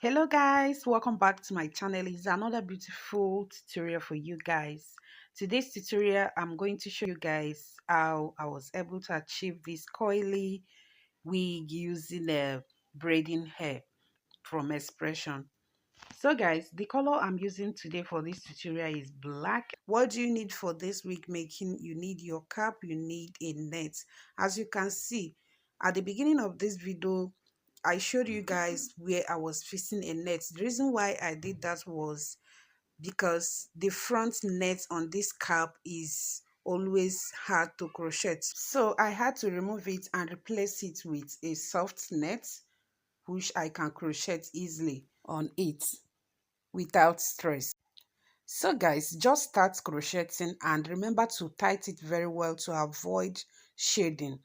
Hello guys, welcome back to my channel. It's another beautiful tutorial for you guys. Today's tutorial I'm going to show you guys how I was able to achieve this coily wig using a braiding hair from Xpression. So guys, the color I'm using today for this tutorial is black. What do you need for this wig making? You need your cap, you need a net. As you can see at the beginning of this video, I showed you guys where I was fixing a net. The reason why I did that was because the front net on this cap is always hard to crochet. So I had to remove it and replace it with a soft net, which I can crochet easily on it without stress. So guys, just start crocheting and remember to tight it very well to avoid shading.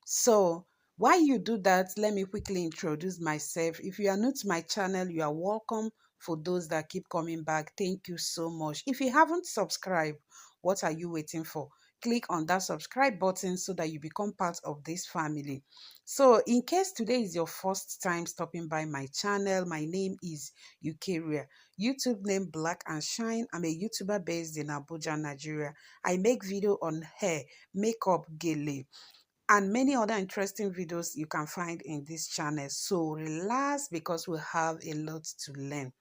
So while you do that, let me quickly introduce myself. If you are new to my channel, you are welcome. For those that keep coming back, thank you so much. If you haven't subscribed, what are you waiting for? Click on that subscribe button so that you become part of this family. So in case today is your first time stopping by my channel, my name is Eukaria. YouTube name Black and Shine. I'm a YouTuber based in Abuja, Nigeria. I make video on hair, makeup, gele, and many other interesting videos you can find in this channel. So relax because we have a lot to learn.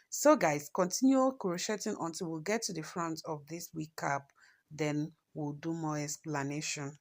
So guys, continue crocheting until we get to the front of this wig cap. Then we'll do more explanation.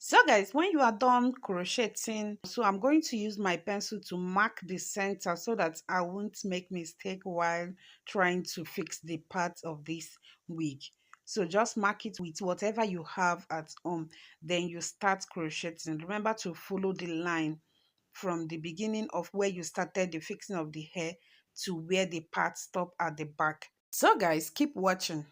So guys, when you are done crocheting, so I'm going to use my pencil to mark the center so that I won't make mistake while trying to fix the part of this wig. So just mark it with whatever you have at home. Then you start crocheting. Remember to follow the line from the beginning of where you started the fixing of the hair to where the part stop at the back. So guys, keep watching.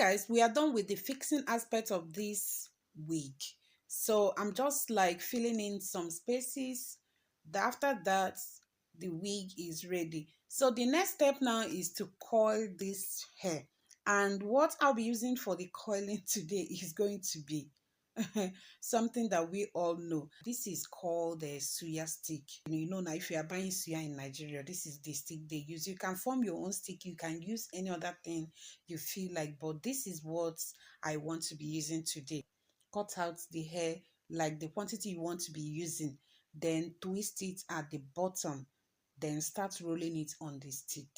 guys, we are done with the fixing aspect of this wig. So I'm just like filling in some spaces. After that, the wig is ready. So the next step now is to coil this hair. And what I'll be using for the coiling today is going to be something that we all know. This is called the Suya stick. You know now, if you are buying Suya in Nigeria, this is the stick they use. You can form your own stick. You can use any other thing you feel like, but this is what I want to be using today. Cut out the hair like the quantity you want to be using, then twist it at the bottom, then start rolling it on the stick.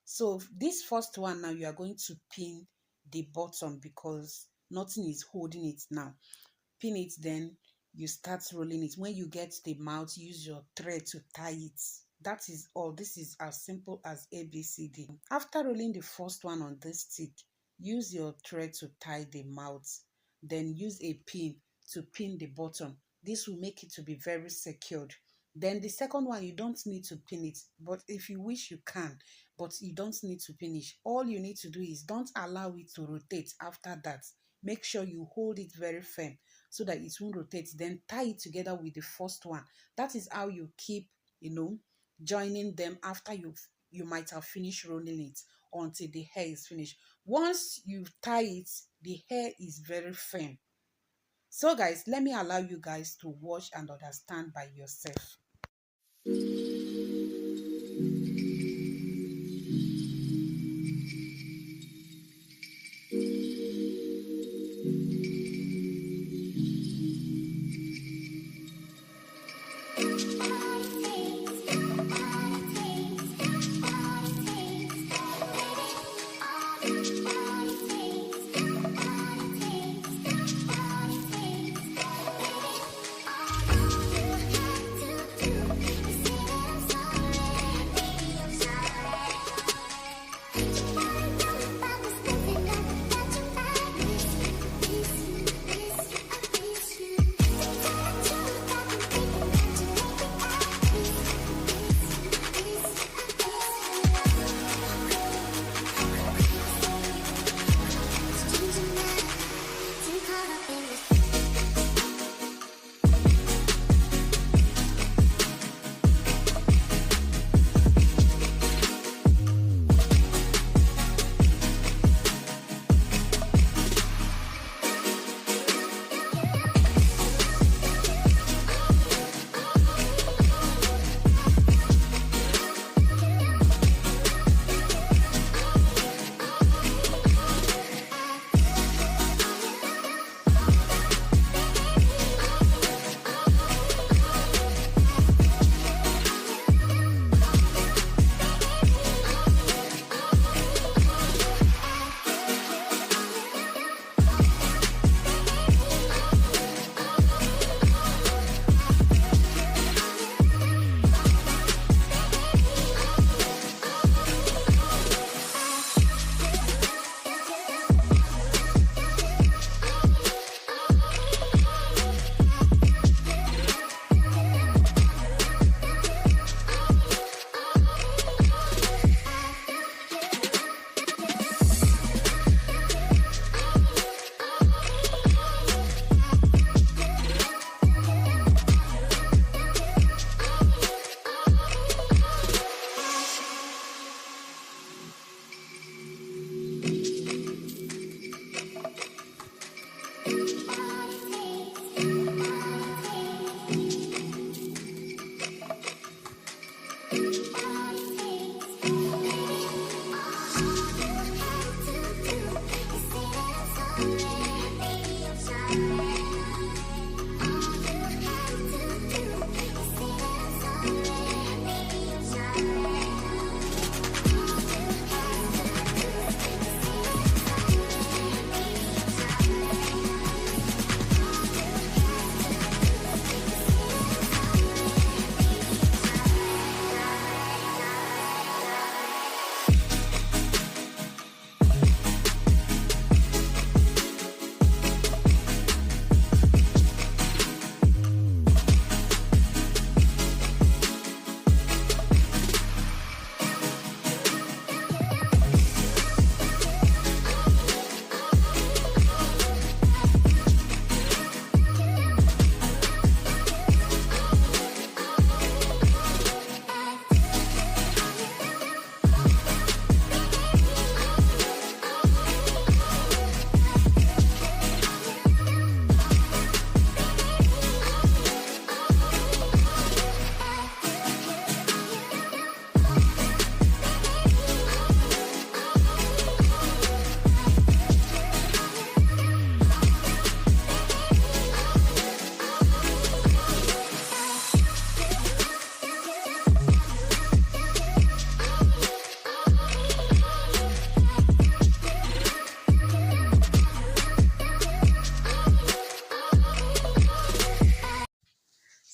So this first one now, you are going to pin the bottom because nothing is holding it now. Pin it, then you start rolling it. When you get the mouth, use your thread to tie it. That is all. This is as simple as ABCD. After rolling the first one on this stick, use your thread to tie the mouth, then use a pin to pin the bottom. This will make it to be very secured. Then the second one, you don't need to pin it, but if you wish, you can, but you don't need to pin it. All you need to do is don't allow it to rotate. After that, make sure you hold it very firm so that it won't rotate. Then tie it together with the first one. That is how you keep, joining them after you might have finished rolling it until the hair is finished. Once you tie it, the hair is very firm. So guys, let me allow you guys to watch and understand by yourself.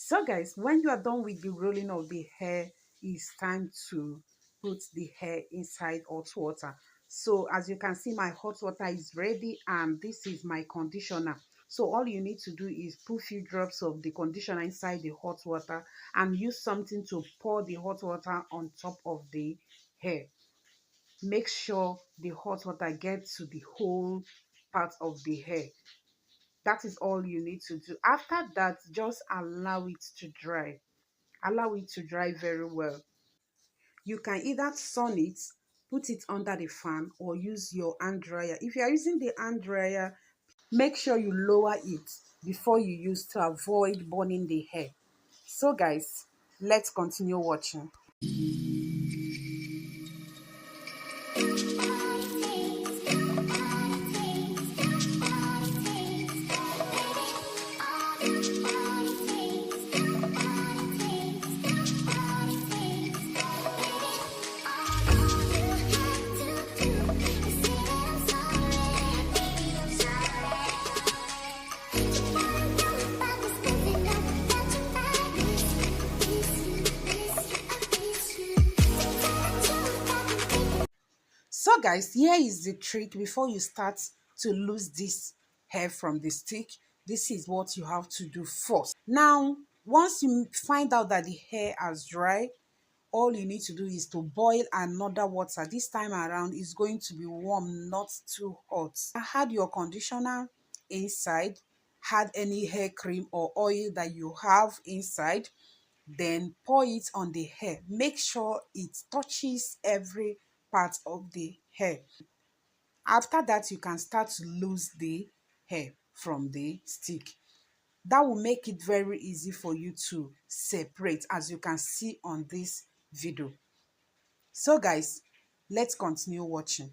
So guys, when you are done with the rolling of the hair, it's time to put the hair inside hot water. So as you can see, my hot water is ready and this is my conditioner. So all you need to do is put few drops of the conditioner inside the hot water and use something to pour the hot water on top of the hair. Make sure the hot water gets to the whole part of the hair. That is all you need to do. After that, just allow it to dry. Allow it to dry very well. You can either sun it, put it under the fan, or use your hand dryer. If you are using the hand dryer, make sure you lower it before you use to avoid burning the hair. So guys, let's continue watching. So guys, here is the trick before you start to lose this hair from the stick. This is what you have to do first. Now, once you find out that the hair has dried, all you need to do is to boil another water. This time around is going to be warm, not too hot. Add your conditioner inside, add any hair cream or oil that you have inside, then pour it on the hair. Make sure it touches every part of the hair. After that, you can start to lose the hair from the stick. That will make it very easy for you to separate, as you can see on this video. So guys, let's continue watching.